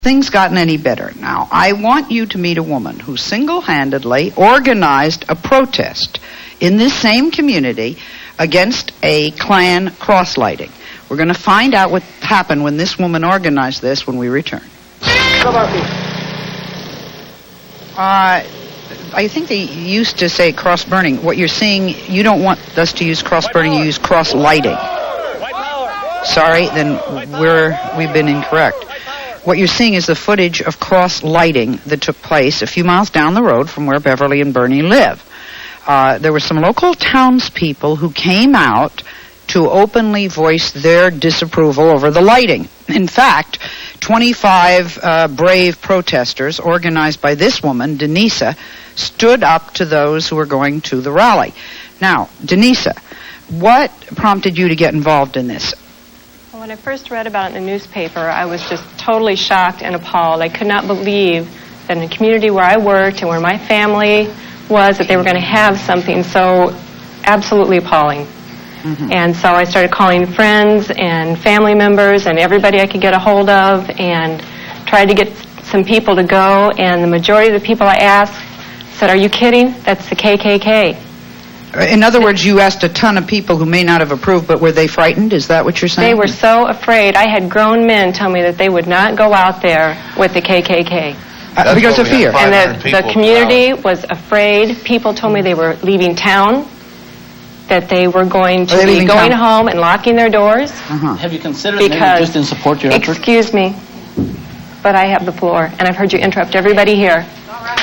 Things gotten any better. Now, I want you to meet a woman who single-handedly organized a protest in this same community against a Klan cross-lighting. We're going to find out what happened when this woman organized this when we return. I think they used to say cross-burning. What you're seeing, you don't want us to use cross-burning, you use cross-lighting. Sorry, then we've been incorrect. What you're seeing is the footage of cross-lighting that took place a few miles down the road from where Beverly and Bernie live. There were some local townspeople who came out to openly voice their disapproval over the lighting. In fact, 25 brave protesters, organized by this woman, Denisa, stood up to those who were going to the rally. Now, Denisa, what prompted you to get involved in this? When I first read about it in the newspaper, I was just totally shocked and appalled. I could not believe that in a community where I worked and where my family was, that they were going to have something so absolutely appalling. Mm-hmm. And so I started calling friends and family members and everybody I could get a hold of and tried to get some people to go. And the majority of the people I asked said, "Are you kidding? That's the KKK." In other words, you asked a ton of people who may not have approved, but were they frightened? Is that what you're saying? They were so afraid. I had grown men tell me that they would not go out there with the KKK. Because of fear. And the community was afraid. People told me they were leaving town, that they were going to be going home and locking their doors. Uh-huh. Have you considered maybe just in support of your effort? Excuse me, but I have the floor, and I've heard you interrupt everybody here. All right.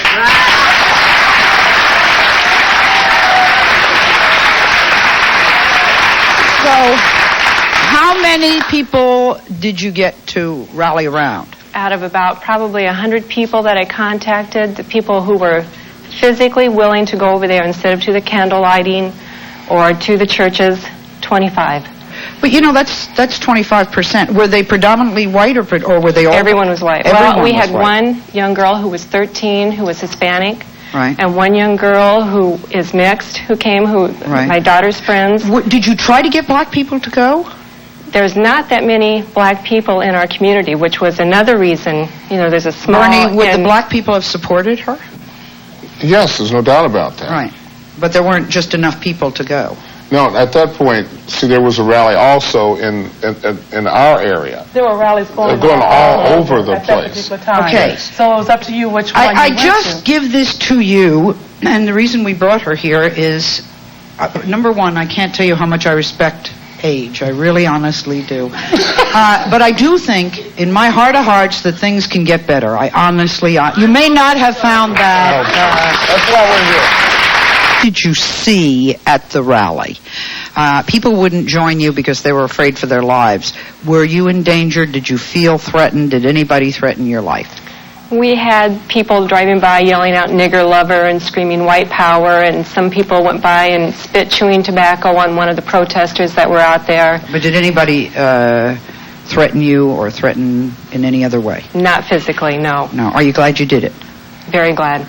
So, how many people did you get to rally around? Out of about probably 100 people that I contacted, the people who were physically willing to go over there instead of to the candle lighting or to the churches, 25. But you know, that's 25%. Were they predominantly white or were they all? Everyone was white. Well, we had one young girl who was 13 who was Hispanic. Right. And one young girl who is mixed who came, my daughter's friends. Did you try to get black people to go? There's not that many black people in our community, which was another reason. You know, there's a small... Bernie, would the black people have supported her? Yes, there's no doubt about that. Right. But there weren't just enough people to go. No, at that point, see, there was a rally also in our area. There were rallies going all over the at place. That particular time. Okay. So it was up to you which one I just give this to you, and the reason we brought her here is, number one, I can't tell you how much I respect age. I really honestly do. But I do think, in my heart of hearts, that things can get better. I honestly... you may not have found that... That's why we're here. Did you see at the rally? People wouldn't join you because they were afraid for their lives. Were you in danger? Did you feel threatened? Did anybody threaten your life? We had people driving by yelling out "nigger lover" and screaming "white power," and some people went by and spit chewing tobacco on one of the protesters that were out there. But did anybody threaten you or threaten in any other way? Not physically, no. No. Are you glad you did it? Very glad.